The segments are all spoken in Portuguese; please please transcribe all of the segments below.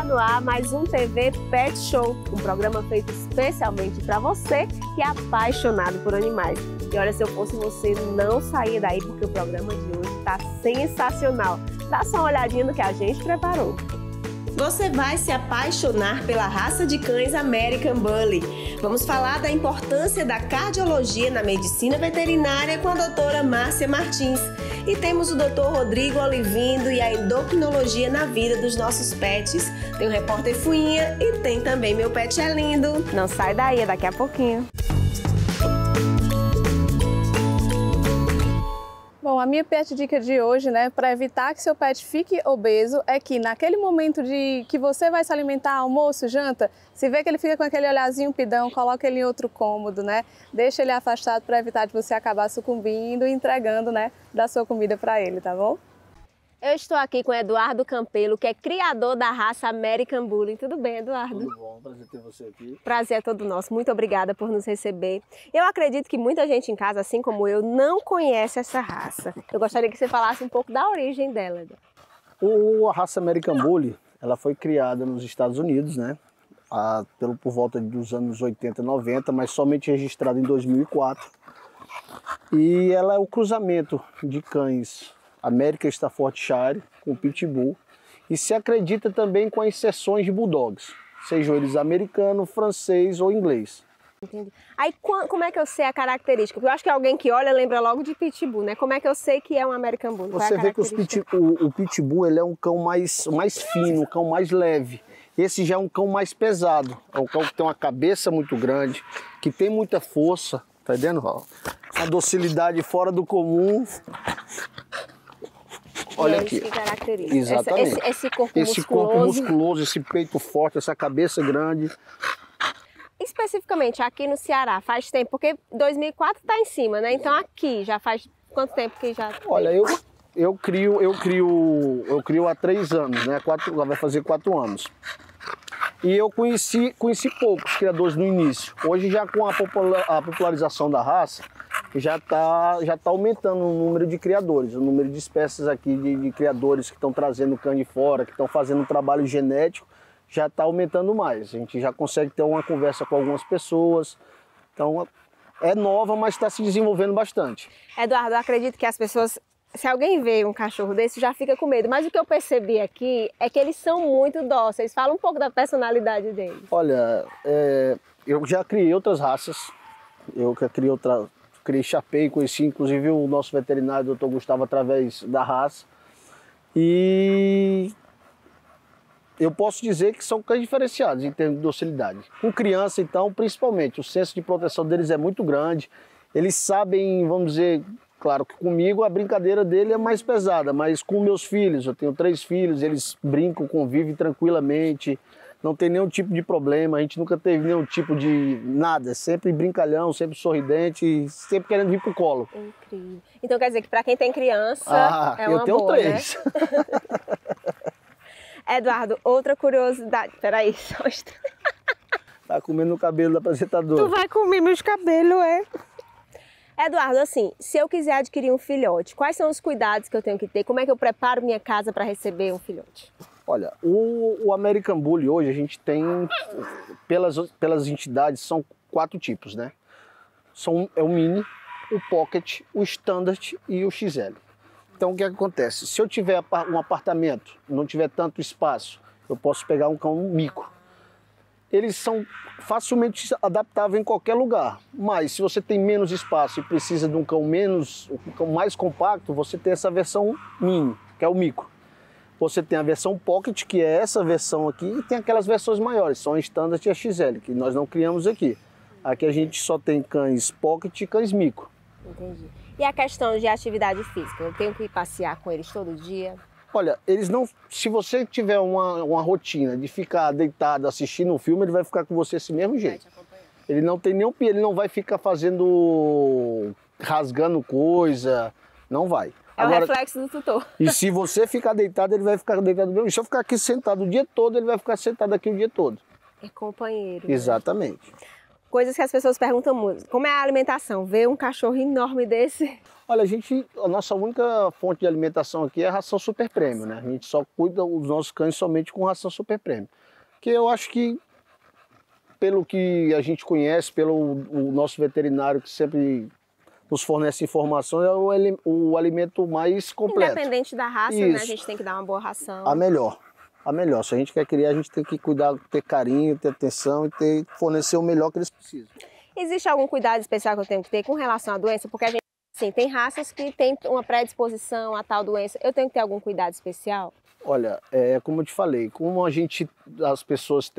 Está no ar mais um TV Pet Show, um programa feito especialmente para você que é apaixonado por animais. E olha, se eu fosse você, não saia daí porque o programa de hoje está sensacional. Dá só uma olhadinha no que a gente preparou. Você vai se apaixonar pela raça de cães American Bully. Vamos falar da importância da cardiologia na medicina veterinária com a doutora Márcia Martins. E temos o doutor Rodrigo Olivindo e a endocrinologia na vida dos nossos pets. Tem o repórter Fuinha e tem também Meu Pet é Lindo. Não sai daí, daqui a pouquinho. Bom, a minha pet dica de hoje, para evitar que seu pet fique obeso, é que naquele momento de que você vai se alimentar, almoço, janta, se vê que ele fica com aquele olhazinho pidão, coloca ele em outro cômodo, Deixa ele afastado para evitar de você acabar sucumbindo e entregando, da sua comida para ele, tá bom? Eu estou aqui com o Eduardo Campelo, que é criador da raça American Bully. Tudo bem, Eduardo? Tudo bom, prazer ter você aqui. Prazer é todo nosso. Muito obrigada por nos receber. Eu acredito que muita gente em casa, assim como eu, não conhece essa raça. Eu gostaria que você falasse um pouco da origem dela. A raça American Bully, ela foi criada nos Estados Unidos, por volta dos anos 80, 90, mas somente registrada em 2004. E ela é o cruzamento de cães American Staffordshire com Pitbull e se acredita também com as inserções de Bulldogs, sejam eles americano, francês ou inglês. Entendi. Aí como é que eu sei a característica? Porque eu acho que alguém que olha lembra logo de Pitbull, Como é que eu sei que é um American Bully? Você vê que o Pitbull ele é um cão mais fino, um cão mais leve. Esse já é um cão mais pesado, é um cão que tem uma cabeça muito grande, que tem muita força, tá vendo? A docilidade fora do comum. Olha aqui. Que caracteriza. Exatamente. Esse corpo musculoso, esse peito forte, essa cabeça grande. Especificamente aqui no Ceará, faz tempo, porque 2004 está em cima, Então aqui já faz quanto tempo que já tem? Olha, eu crio há 3 anos, vai fazer 4 anos. E eu conheci poucos criadores no início. Hoje já com a popularização da raça, já tá aumentando o número de criadores, o número de espécies aqui de criadores que estão trazendo cão de fora, que estão fazendo um trabalho genético, já está aumentando mais. A gente já consegue ter uma conversa com algumas pessoas. Então é nova, mas está se desenvolvendo bastante. Eduardo, eu acredito que as pessoas, se alguém vê um cachorro desse, já fica com medo. Mas o que eu percebi aqui é que eles são muito dóceis. Fala um pouco da personalidade deles. Olha, eu já criei outras raças. Eu já criei Chapei, conheci inclusive o nosso veterinário, o Dr. Gustavo, através da raça. E eu posso dizer que são cães diferenciados em termos de docilidade. Com criança, então, principalmente, o senso de proteção deles é muito grande. Eles sabem, vamos dizer, claro que comigo a brincadeira dele é mais pesada, mas com meus filhos, eu tenho 3 filhos, eles brincam, convivem tranquilamente, não tem nenhum tipo de problema, a gente nunca teve nenhum tipo de nada, sempre brincalhão, sempre sorridente, sempre querendo vir pro colo. Incrível. Então quer dizer que para quem tem criança é uma boa, eu tenho 3. Eduardo, outra curiosidade. Peraí, só Tá comendo o cabelo da apresentadora. Tu vai comer meus cabelos, Eduardo, assim, se eu quiser adquirir um filhote, quais são os cuidados que eu tenho que ter? Como é que eu preparo minha casa para receber um filhote? Olha, o American Bully hoje a gente tem, pelas entidades, são 4 tipos, É o Mini, o Pocket, o Standard e o XL. Então o que acontece? Se eu tiver um apartamento, não tiver tanto espaço, eu posso pegar um cão micro. Eles são facilmente adaptáveis em qualquer lugar, mas se você tem menos espaço e precisa de um cão mais compacto, você tem essa versão Mini, que é o micro. Você tem a versão Pocket, que é essa versão aqui, e tem aquelas versões maiores, são a Standard e a XL, que nós não criamos aqui. Aqui a gente só tem cães Pocket e cães micro. Entendi. E a questão de atividade física? Eu tenho que passear com eles todo dia? Olha, eles não. Se você tiver uma rotina de ficar deitado assistindo um filme, ele vai ficar com você desse mesmo jeito. Ele não tem nenhum. Ele não vai ficar rasgando coisa. Não vai. É agora, o reflexo do tutor. E se você ficar deitado, ele vai ficar deitado mesmo. Se eu ficar aqui sentado o dia todo, ele vai ficar sentado aqui o dia todo. É companheiro. Exatamente. Coisas que as pessoas perguntam muito. Como é a alimentação? Ver um cachorro enorme desse? Olha, a nossa única fonte de alimentação aqui é a ração Super Premium, né? A gente só cuida os nossos cães somente com ração Super Premium. Que eu acho que, pelo que a gente conhece, o nosso veterinário que sempre nos fornece informações, é o alimento mais completo. Independente da raça, né? A gente tem que dar uma boa ração. A melhor. Se a gente quer criar, a gente tem que cuidar, ter carinho, ter atenção e fornecer o melhor que eles precisam. Existe algum cuidado especial que eu tenho que ter com relação à doença? Porque a gente, assim, tem raças que tem uma predisposição a tal doença. Eu tenho que ter algum cuidado especial? Olha, como eu te falei, como as pessoas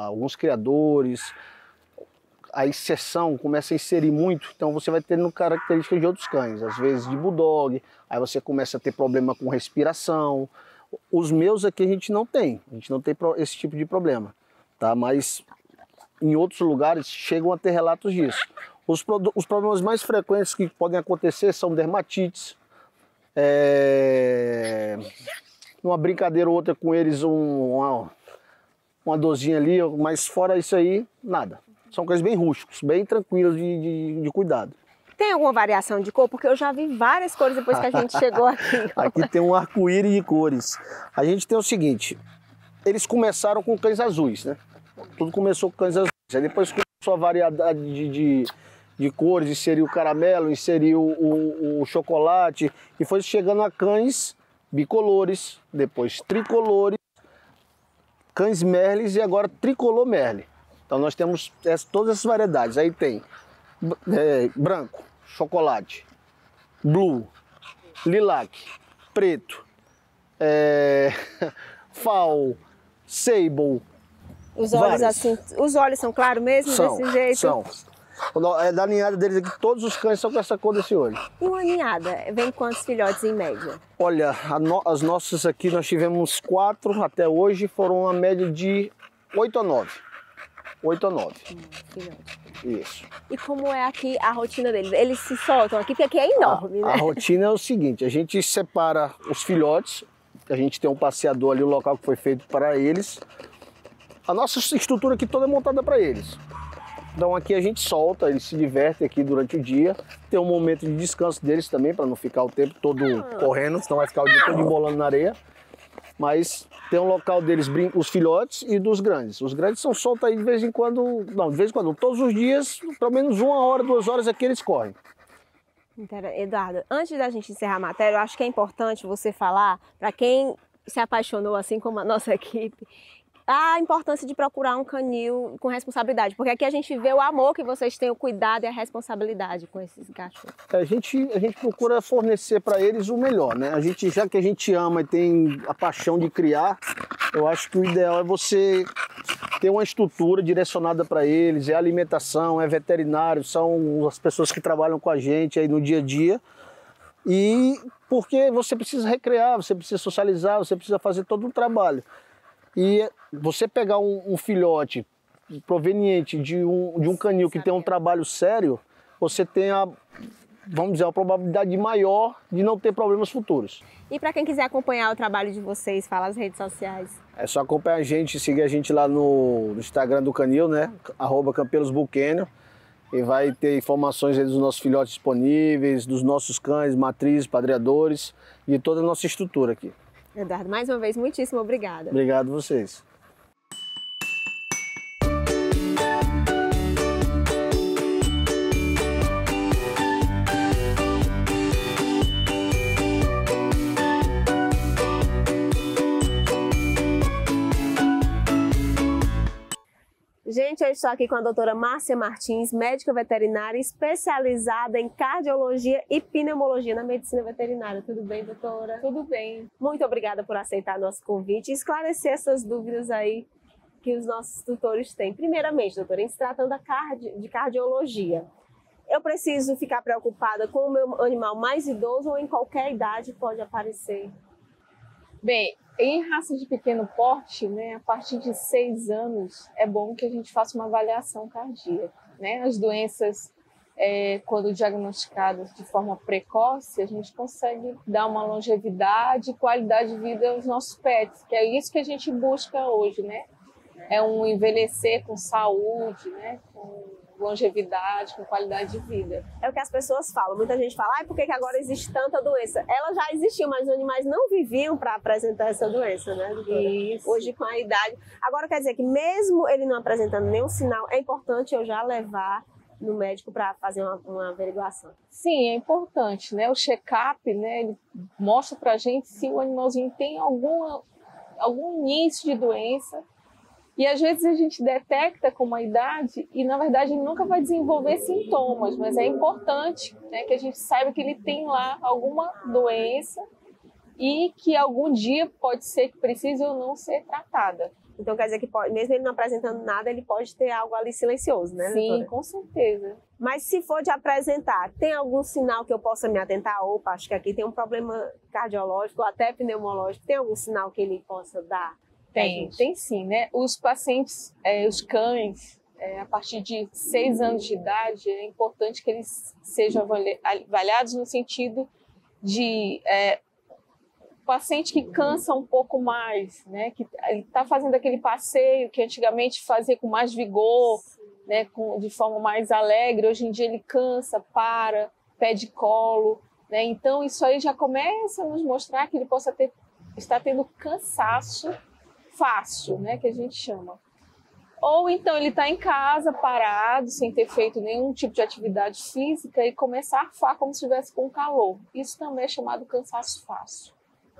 alguns criadores, a inserção começa a inserir muito, então você vai tendo características de outros cães, às vezes de bulldog, aí você começa a ter problema com respiração. Os meus aqui a gente não tem esse tipo de problema, tá? Mas em outros lugares chegam a ter relatos disso. Os problemas mais frequentes que podem acontecer são dermatites, uma brincadeira ou outra com eles, uma dorzinha ali, mas fora isso aí, nada. São cães bem rústicos, bem tranquilos de cuidado. Tem alguma variação de cor? Porque eu já vi várias cores depois que a gente chegou aqui. Aqui tem um arco-íris de cores. A gente tem o seguinte, eles começaram com cães azuis, né? Tudo começou com cães azuis. Aí depois começou a variedade de cores, inseriu o caramelo, inseriu o chocolate, e foi chegando a cães bicolores, depois tricolores, cães merles e agora tricolor merle. Então nós temos todas essas variedades. Aí tem branco, chocolate, blue, lilac, preto, fall, sable. Os olhos assim, os olhos são claros mesmo desse jeito? São. Da ninhada deles aqui, todos os cães são com essa cor desse olho. E uma ninhada, vem quantos filhotes em média? Olha, as nossas aqui nós tivemos 4 até hoje, foram uma média de 8 a 9. 8 a 9. Filhote. Isso. E como é aqui a rotina deles? Eles se soltam aqui, porque aqui é enorme, né? A rotina é o seguinte, a gente separa os filhotes, a gente tem um passeador ali, o local que foi feito para eles. A nossa estrutura aqui toda é montada para eles. Então aqui a gente solta, eles se divertem aqui durante o dia. Tem um momento de descanso deles também, para não ficar o tempo todo correndo, senão vai ficar o dia todo embolando na areia. Mas tem um local deles, os filhotes e dos grandes. Os grandes são soltos aí de vez em quando, todos os dias, pelo menos 1 hora, 2 horas aqui eles correm. Eduardo, antes da gente encerrar a matéria, eu acho que é importante você falar, para quem se apaixonou, assim como a nossa equipe, a importância de procurar um canil com responsabilidade, porque aqui a gente vê o amor que vocês têm, o cuidado e a responsabilidade com esses cachorros. A gente procura fornecer para eles o melhor, né? Já que a gente ama e tem a paixão de criar, eu acho que o ideal é você ter uma estrutura direcionada para eles, é alimentação, é veterinário, são as pessoas que trabalham com a gente aí no dia a dia. E porque você precisa recrear, você precisa socializar, você precisa fazer todo um trabalho. E você pegar um filhote proveniente de um canil que tem um trabalho sério, você tem vamos dizer, uma probabilidade maior de não ter problemas futuros. E para quem quiser acompanhar o trabalho de vocês, fala as redes sociais. É só acompanhar a gente, seguir a gente lá no Instagram do canil, né? @campelosbullkennel. E vai ter informações aí dos nossos filhotes disponíveis, dos nossos cães, matrizes, padreadores, de toda a nossa estrutura aqui. Eduardo, mais uma vez, muitíssimo obrigada. Obrigado a vocês. Gente, eu estou aqui com a doutora Márcia Martins, médica veterinária especializada em cardiologia e pneumologia na medicina veterinária. Tudo bem, doutora? Tudo bem. Muito obrigada por aceitar nosso convite e esclarecer essas dúvidas aí que os nossos tutores têm. Primeiramente, doutora, em se tratando de cardiologia, eu preciso ficar preocupada com o meu animal mais idoso ou em qualquer idade pode aparecer? Bem, em raças de pequeno porte, né, a partir de 6 anos, é bom que a gente faça uma avaliação cardíaca, né? As doenças, quando diagnosticadas de forma precoce, a gente consegue dar uma longevidade e qualidade de vida aos nossos pets, que é isso que a gente busca hoje, né? é um envelhecer com saúde, né? Com longevidade, com qualidade de vida. É o que as pessoas falam. Muita gente fala, por que agora existe tanta doença? Ela já existia, mas os animais não viviam para apresentar essa doença, né, doutora? Isso. Hoje, com a idade. Agora, quer dizer que mesmo ele não apresentando nenhum sinal, é importante eu já levar no médico para fazer uma averiguação. Sim, é importante, né? O check-up, né, ele mostra para a gente se o animalzinho tem algum início de doença. E às vezes a gente detecta com uma idade e, na verdade, ele nunca vai desenvolver sintomas, mas é importante, né, que a gente saiba que ele tem lá alguma doença e que algum dia pode ser que precise ou não ser tratada. Então quer dizer que pode, mesmo ele não apresentando nada, ele pode ter algo ali silencioso, né, Sim, doutora? com certeza. Mas se for de apresentar, tem algum sinal que eu possa me atentar? Opa, acho que aqui tem um problema cardiológico ou até pneumológico. Tem algum sinal que ele possa dar? Tem sim, né? Os pacientes, os cães, a partir de 6 anos de idade, é importante que eles sejam avaliados no sentido de paciente que cansa um pouco mais, né? Que ele está fazendo aquele passeio que antigamente fazia com mais vigor, né? De forma mais alegre. Hoje em dia ele cansa, para, pede colo, né? Então isso aí já começa a nos mostrar que ele possa estar tendo cansaço fácil, né, que a gente chama. Ou então ele está em casa, parado, sem ter feito nenhum tipo de atividade física e começar a arfar como se estivesse com calor. Isso também é chamado cansaço fácil.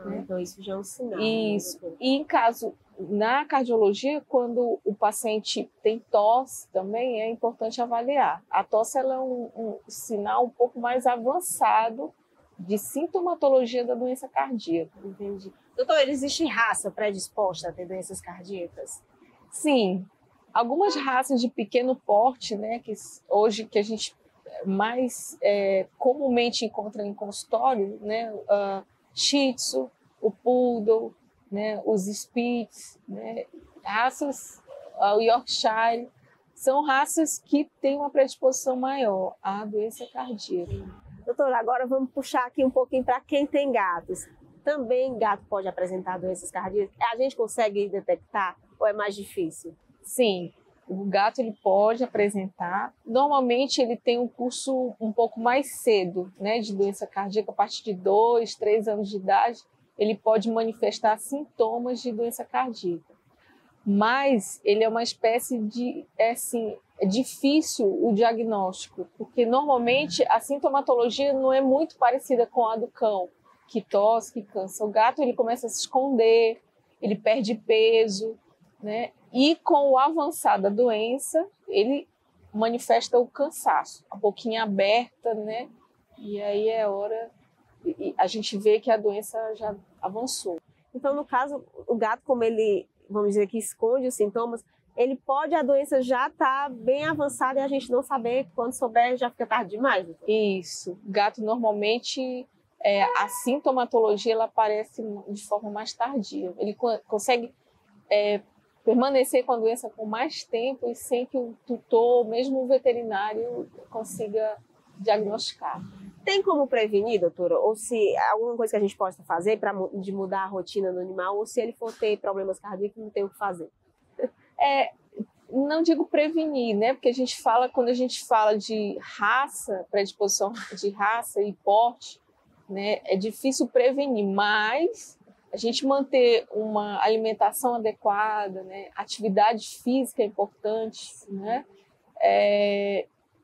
Né? Então isso já é um sinal. Isso. E em caso, na cardiologia, quando o paciente tem tosse também, é importante avaliar. A tosse ela é um sinal um pouco mais avançado de sintomatologia da doença cardíaca. Entendi. Doutor, existe raça predisposta a ter doenças cardíacas? Sim. Algumas raças de pequeno porte, né, que hoje que a gente mais comumente encontra em consultório, né, Shih Tzu, o Poodle, né, os Spitz, né, raças, o Yorkshire, são raças que têm uma predisposição maior à doença cardíaca. Doutora, agora vamos puxar aqui um pouquinho para quem tem gatos. Também gato pode apresentar doenças cardíacas? A gente consegue detectar ou é mais difícil? Sim, o gato ele pode apresentar. Normalmente ele tem um curso um pouco mais cedo, né, de doença cardíaca, a partir de 2, 3 anos de idade, ele pode manifestar sintomas de doença cardíaca. Mas ele é uma espécie de, assim, é difícil o diagnóstico, porque normalmente a sintomatologia não é muito parecida com a do cão, que tosse, que cansa. O gato ele começa a se esconder, ele perde peso, né? E com o avançar da doença, ele manifesta o cansaço, a boquinha aberta, né? E aí é hora, e a gente vê que a doença já avançou. Então, no caso, o gato, como ele, vamos dizer que esconde os sintomas, ele pode, a doença já tá bem avançada e a gente não saber, quando souber já fica tarde demais. Isso. O gato normalmente, a sintomatologia ela aparece de forma mais tardia. Ele consegue permanecer com a doença por mais tempo e sem que o tutor, mesmo o veterinário, consiga diagnosticar. Tem como prevenir, doutora? Ou se alguma coisa que a gente possa fazer de mudar a rotina do animal, ou se ele for ter problemas cardíacos, não tem o que fazer? Não digo prevenir, né? Porque quando a gente fala de raça, predisposição de raça e porte, né? É difícil prevenir, mas a gente manter uma alimentação adequada, né? Atividade física é importante, né?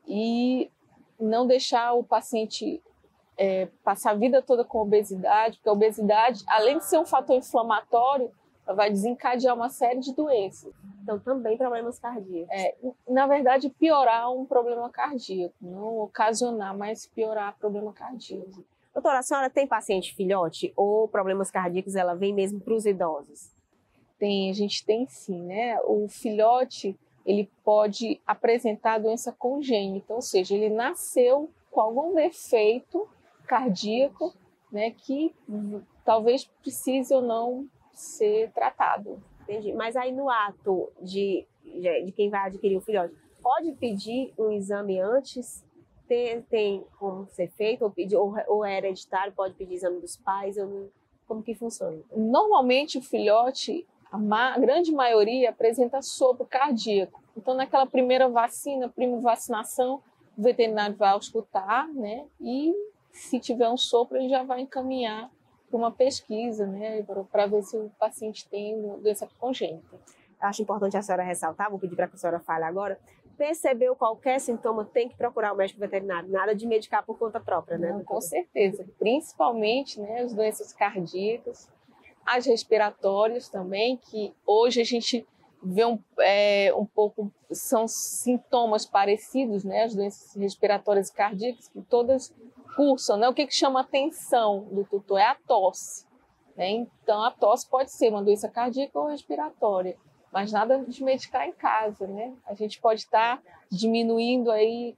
E não deixar o paciente passar a vida toda com obesidade, porque a obesidade, além de ser um fator inflamatório, ela vai desencadear uma série de doenças. Então, também problemas cardíacos. Na verdade, piorar um problema cardíaco, não ocasionar, mas piorar problema cardíaco. Doutora, a senhora tem paciente filhote ou problemas cardíacos, ela vem mesmo para os idosos? A gente tem sim, né? O filhote, ele pode apresentar doença congênita, ou seja, ele nasceu com algum defeito cardíaco, né, que talvez precise ou não ser tratado. Entendi. Mas aí no ato de quem vai adquirir o filhote, pode pedir um exame antes? Tem como ser feito? Ou é hereditário? Pode pedir exame dos pais? Como que funciona? Normalmente o filhote, A grande maioria apresenta sopro cardíaco. Então, naquela primeira vacinação, o veterinário vai auscultar, né? E se tiver um sopro, ele já vai encaminhar para uma pesquisa, né? Para ver se o paciente tem doença congênita. Acho importante a senhora ressaltar, vou pedir para que a senhora fale agora. Percebeu qualquer sintoma, tem que procurar o médico veterinário, nada de medicar por conta própria, né? Não, com certeza, principalmente, né, as doenças cardíacas, as respiratórias também, que hoje a gente vê um pouco, são sintomas parecidos, né, as doenças respiratórias e cardíacas, que todas cursam, né? O que chama atenção do tutor é a tosse, né? Então, a tosse pode ser uma doença cardíaca ou respiratória, mas nada de medicar em casa, né? A gente pode estar diminuindo aí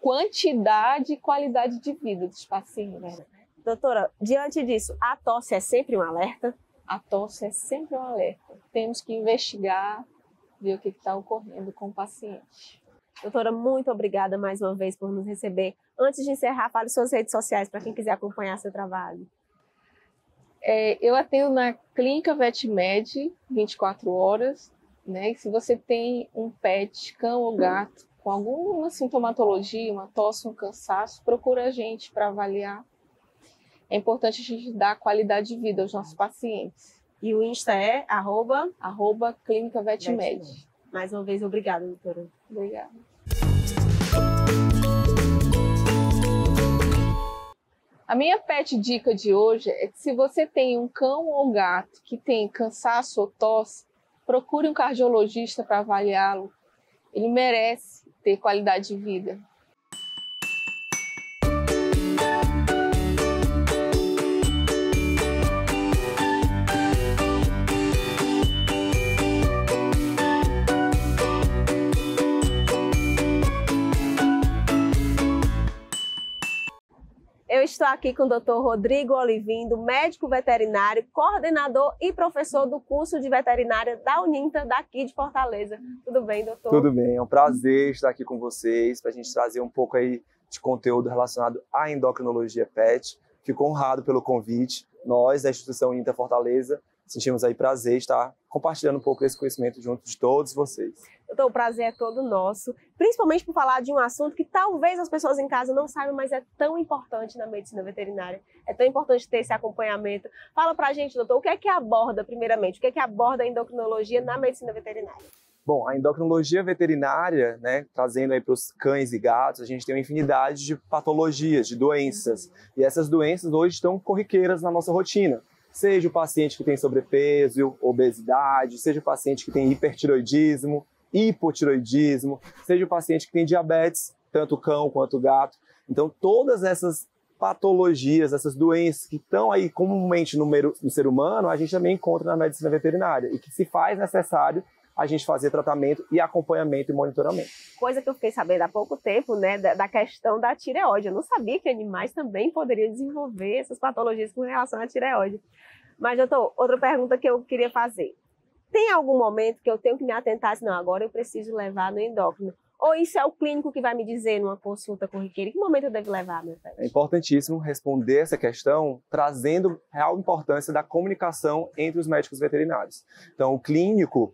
quantidade e qualidade de vida dos pacientes. Doutora, diante disso, a tosse é sempre um alerta? A tosse é sempre um alerta. Temos que investigar, ver o que está ocorrendo com o paciente. Doutora, muito obrigada mais uma vez por nos receber. Antes de encerrar, fale suas redes sociais para quem quiser acompanhar seu trabalho. Eu atendo na Clínica VetMed 24 horas, né? E se você tem um pet, cão ou gato, com alguma sintomatologia, uma tosse, um cansaço, procura a gente para avaliar. É importante a gente dar qualidade de vida aos nossos pacientes. E o Insta é @Clínica VetMed. Mais uma vez, obrigada, doutora. Obrigada. A minha pet dica de hoje é que se você tem um cão ou gato que tem cansaço ou tosse, procure um cardiologista para avaliá-lo. Ele merece ter qualidade de vida. Eu estou aqui com o Dr. Rodrigo Olivindo, médico veterinário, coordenador e professor do curso de veterinária da Uninter, daqui de Fortaleza. Tudo bem, doutor? Tudo bem, é um prazer estar aqui com vocês, para a gente trazer um pouco aí de conteúdo relacionado à endocrinologia pet. Fico honrado pelo convite. Nós, da instituição Uninter Fortaleza, sentimos aí prazer em estar compartilhando um pouco desse conhecimento junto de todos vocês. Doutor, o prazer é todo nosso, principalmente por falar de um assunto que talvez as pessoas em casa não saibam, mas é tão importante na medicina veterinária. É tão importante ter esse acompanhamento. Fala pra gente, doutor, o que é que aborda, primeiramente, o que é que aborda a endocrinologia na medicina veterinária? Bom, a endocrinologia veterinária, né, trazendo aí para os cães e gatos, a gente tem uma infinidade de patologias, de doenças. E essas doenças hoje estão corriqueiras na nossa rotina. Seja o paciente que tem sobrepeso, obesidade, seja o paciente que tem hipertiroidismo, hipotiroidismo, seja o paciente que tem diabetes, tanto o cão quanto o gato. Então, todas essas patologias, essas doenças que estão aí comumente no ser humano, a gente também encontra na medicina veterinária e que se faz necessário a gente fazer tratamento e acompanhamento e monitoramento. Coisa que eu fiquei sabendo há pouco tempo, né, da questão da tireoide. Eu não sabia que animais também poderiam desenvolver essas patologias com relação à tireoide. Mas, doutor, outra pergunta que eu queria fazer. Tem algum momento que eu tenho que me atentar, assim, não, agora eu preciso levar no endócrino? Ou isso é o clínico que vai me dizer numa consulta corriqueira? Em que momento eu devo levar, meu pet? É importantíssimo responder essa questão trazendo real importância da comunicação entre os médicos veterinários. Então, o clínico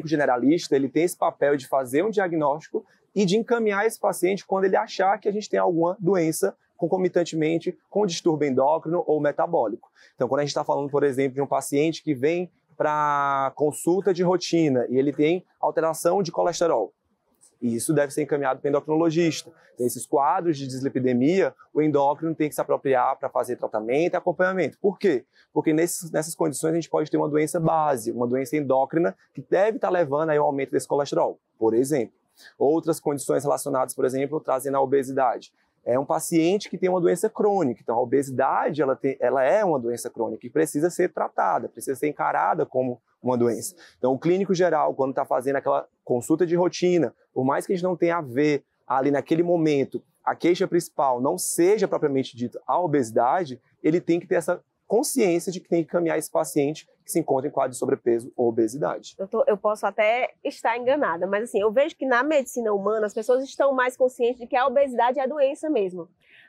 generalista, ele tem esse papel de fazer um diagnóstico e de encaminhar esse paciente quando ele achar que a gente tem alguma doença concomitantemente com distúrbio endócrino ou metabólico. Então, quando a gente está falando, por exemplo, de um paciente que vem para consulta de rotina e ele tem alteração de colesterol, e isso deve ser encaminhado para o endocrinologista. Então, esses quadros de dislipidemia, o endócrino tem que se apropriar para fazer tratamento e acompanhamento. Por quê? Porque nessas condições a gente pode ter uma doença base, uma doença endócrina que deve estar levando aí ao aumento desse colesterol, por exemplo. Outras condições relacionadas, por exemplo, trazendo a obesidade. É um paciente que tem uma doença crônica. Então, a obesidade ela é uma doença crônica e precisa ser tratada, precisa ser encarada como uma doença. Então, o clínico geral, quando está fazendo aquela consulta de rotina, por mais que a gente não tenha a ver ali naquele momento, a queixa principal não seja propriamente dita a obesidade, ele tem que ter essa consciência de que tem que caminhar esse paciente que se encontra em quadro de sobrepeso ou obesidade. Doutor, eu posso até estar enganada, mas assim, eu vejo que na medicina humana as pessoas estão mais conscientes de que a obesidade é doença mesmo.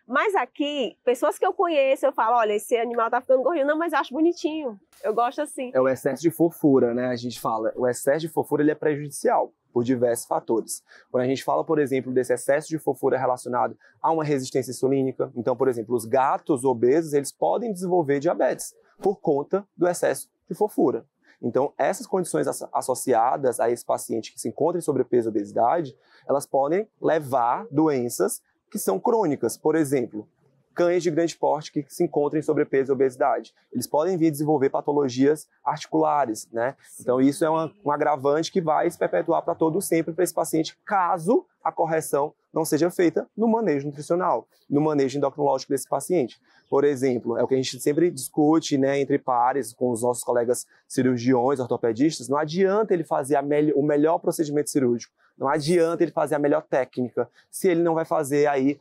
Mas aqui, pessoas que eu conheço, eu falo, olha, esse animal tá ficando gordinho. Não, mas eu acho bonitinho. Eu gosto assim. É o excesso de fofura, né? A gente fala, o excesso de fofura ele é prejudicial por diversos fatores. Quando a gente fala, por exemplo, desse excesso de fofura relacionado a uma resistência insulínica, então, por exemplo, os gatos obesos, eles podem desenvolver diabetes por conta do excesso de fofura. Então, essas condições associadas a esse paciente que se encontra em sobrepeso e obesidade, elas podem levar doenças que são crônicas. Por exemplo, cães de grande porte que se encontram em sobrepeso e obesidade. Eles podem vir a desenvolver patologias articulares, né? Então, isso é um agravante que vai se perpetuar para todo sempre para esse paciente, caso a correção não seja feita no manejo nutricional, no manejo endocrinológico desse paciente. Por exemplo, é o que a gente sempre discute, né, entre pares, com os nossos colegas cirurgiões, ortopedistas, não adianta ele fazer o melhor procedimento cirúrgico, não adianta ele fazer a melhor técnica, se ele não vai fazer aí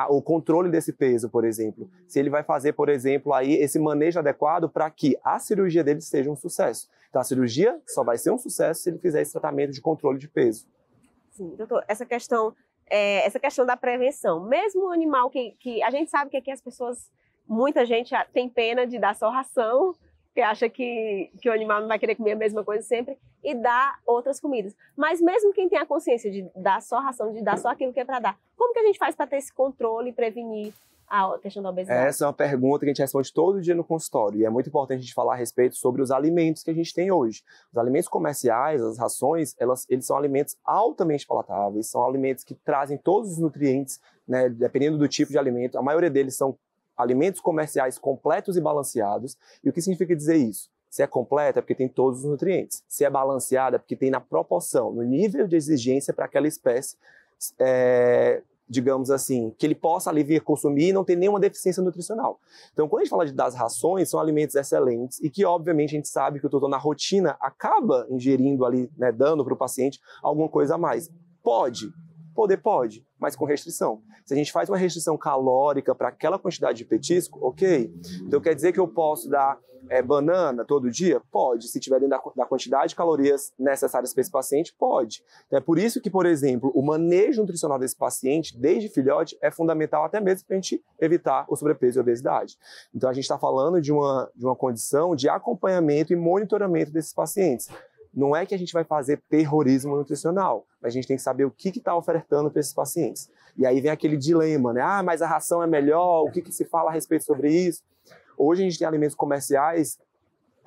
o controle desse peso, por exemplo. Se ele vai fazer, por exemplo, aí esse manejo adequado para que a cirurgia dele seja um sucesso. Então, a cirurgia só vai ser um sucesso se ele fizer esse tratamento de controle de peso. Sim, doutor, essa questão da prevenção. Mesmo o animal que a gente sabe que aqui as pessoas, muita gente tem pena de dar só ração, porque acha que o animal não vai querer comer a mesma coisa sempre, e dá outras comidas. Mas mesmo quem tem a consciência de dar só ração, de dar só aquilo que é para dar, como que a gente faz para ter esse controle e prevenir a questão da obesidade? Essa é uma pergunta que a gente responde todo dia no consultório, e é muito importante a gente falar a respeito sobre os alimentos que a gente tem hoje. Os alimentos comerciais, as rações, eles são alimentos altamente palatáveis, são alimentos que trazem todos os nutrientes, né, dependendo do tipo de alimento. A maioria deles são alimentos comerciais completos e balanceados. E o que significa dizer isso? Se é completa é porque tem todos os nutrientes. Se é balanceada é porque tem na proporção, no nível de exigência para aquela espécie, digamos assim, que ele possa ali vir consumir e não ter nenhuma deficiência nutricional. Então, quando a gente fala das rações, são alimentos excelentes e que, obviamente, a gente sabe que o doutor na rotina acaba ingerindo ali, né, dando para o paciente alguma coisa a mais. Pode, mas com restrição. Se a gente faz uma restrição calórica para aquela quantidade de petisco, ok. Então quer dizer que eu posso dar banana todo dia? Pode. Se tiver dentro da quantidade de calorias necessárias para esse paciente, pode. Então, é por isso que, por exemplo, o manejo nutricional desse paciente, desde filhote, é fundamental até mesmo para a gente evitar o sobrepeso e a obesidade. Então a gente está falando de uma condição de acompanhamento e monitoramento desses pacientes. Não é que a gente vai fazer terrorismo nutricional, mas a gente tem que saber o que está ofertando para esses pacientes. E aí vem aquele dilema, né? Ah, mas a ração é melhor, o que se fala a respeito sobre isso? Hoje a gente tem alimentos comerciais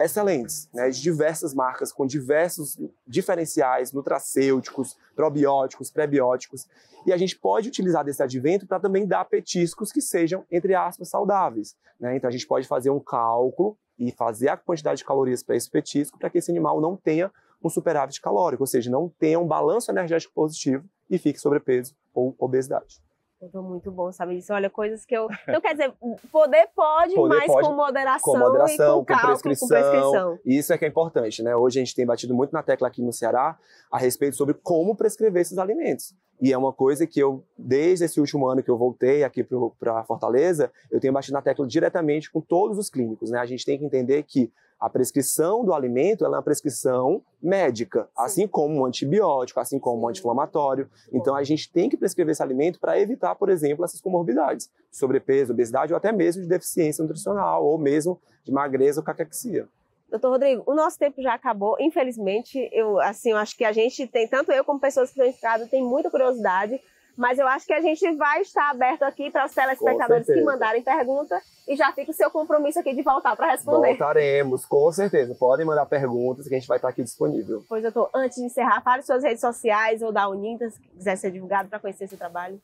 excelentes, né? De diversas marcas, com diversos diferenciais nutracêuticos, probióticos, prebióticos. E a gente pode utilizar desse advento para também dar petiscos que sejam, entre aspas, saudáveis, né? Então a gente pode fazer um cálculo e fazer a quantidade de calorias para esse petisco para que esse animal não tenha um superávit calórico, ou seja, não tenha um balanço energético positivo e fique sobrepeso ou obesidade. Então, muito bom saber isso. Olha, coisas que eu... Então, quer dizer, poder pode, mas pode, com moderação e com cálculo, com prescrição. Isso é que é importante, né? Hoje a gente tem batido muito na tecla aqui no Ceará a respeito sobre como prescrever esses alimentos. E é uma coisa que eu, desde esse último ano que eu voltei aqui para Fortaleza, eu tenho batido na tecla diretamente com todos os clínicos, né? A gente tem que entender que a prescrição do alimento ela é uma prescrição médica, assim como um antibiótico, assim como um anti-inflamatório. Então, a gente tem que prescrever esse alimento para evitar, por exemplo, essas comorbidades, sobrepeso, obesidade ou até mesmo de deficiência nutricional ou mesmo de magreza ou caquexia. Doutor Rodrigo, o nosso tempo já acabou, infelizmente. Eu acho que a gente tem, tanto eu como pessoas que estão inscritas, tem muita curiosidade, mas eu acho que a gente vai estar aberto aqui para os telespectadores que mandarem pergunta e já fica o seu compromisso aqui de voltar para responder. Voltaremos, com certeza. Podem mandar perguntas que a gente vai estar aqui disponível. Pois, doutor, antes de encerrar, fale suas redes sociais ou da Unintas, se quiser ser divulgado para conhecer seu trabalho.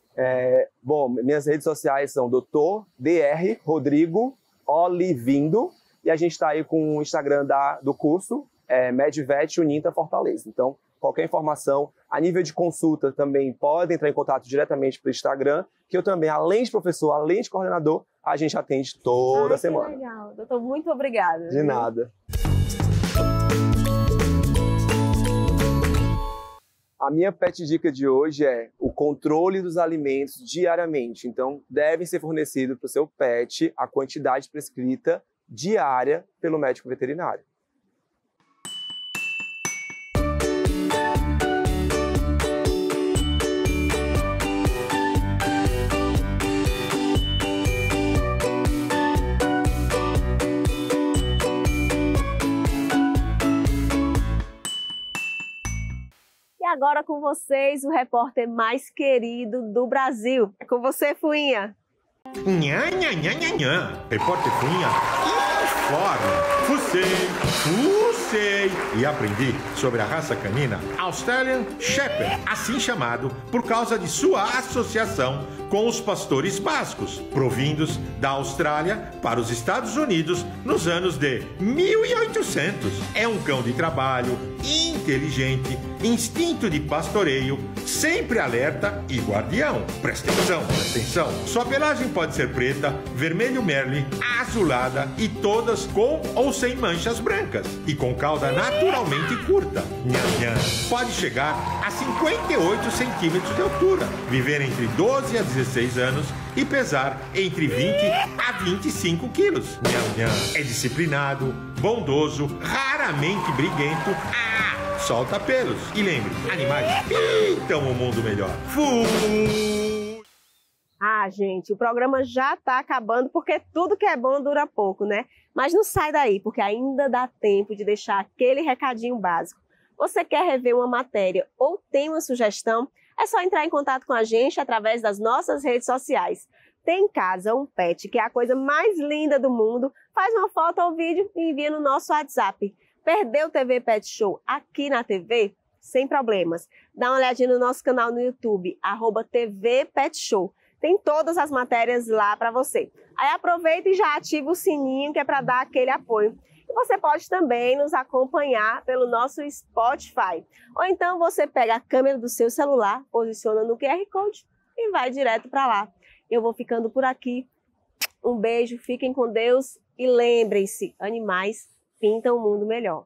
Bom, minhas redes sociais são Dr. Dr. Rodrigo Olivindo e a gente está aí com o Instagram do curso, Medvet Uninta Fortaleza. Então, qualquer informação, a nível de consulta também pode entrar em contato diretamente pelo Instagram, que eu também, além de professor, além de coordenador, a gente atende toda semana. Que legal. Doutor, muito obrigada. De nada. A minha pet dica de hoje é o controle dos alimentos diariamente. Então, devem ser fornecidos para o seu pet a quantidade prescrita diária pelo médico veterinário. agora com vocês, o repórter mais querido do Brasil. É com você, Fuinha. Nha, nha, nha, nha, nha. Repórter Fuinha informa. Fucei e aprendi sobre a raça canina Australian Shepherd, assim chamado por causa de sua associação com os pastores bascos, provindos da Austrália para os Estados Unidos nos anos de 1800. É um cão de trabalho, inteligente, instinto de pastoreio, sempre alerta e guardião. Presta atenção. Sua pelagem pode ser preta, vermelho merle, azulada e todas com ou sem manchas brancas e com cauda naturalmente curta. Nha, nha. Pode chegar a 58 centímetros de altura, viver entre 12 a 16 anos e pesar entre 20 a 25 quilos. Nha, nha. É disciplinado, bondoso, raramente briguento. Solta pelos. E lembre, animais pintam o mundo melhor. Gente, o programa já tá acabando porque tudo que é bom dura pouco, né? Mas não sai daí, porque ainda dá tempo de deixar aquele recadinho básico. Você quer rever uma matéria ou tem uma sugestão? É só entrar em contato com a gente através das nossas redes sociais. Tem em casa um pet que é a coisa mais linda do mundo? Faz uma foto ou vídeo e envia no nosso WhatsApp. Perdeu o TV Pet Show aqui na TV? Sem problemas. Dá uma olhadinha no nosso canal no YouTube, @TV Pet Show. Tem todas as matérias lá para você. Aí aproveita e já ativa o sininho que é para dar aquele apoio. E você pode também nos acompanhar pelo nosso Spotify. Ou então você pega a câmera do seu celular, posiciona no QR Code e vai direto para lá. Eu vou ficando por aqui. Um beijo, fiquem com Deus e lembrem-se, animais pintam o mundo melhor.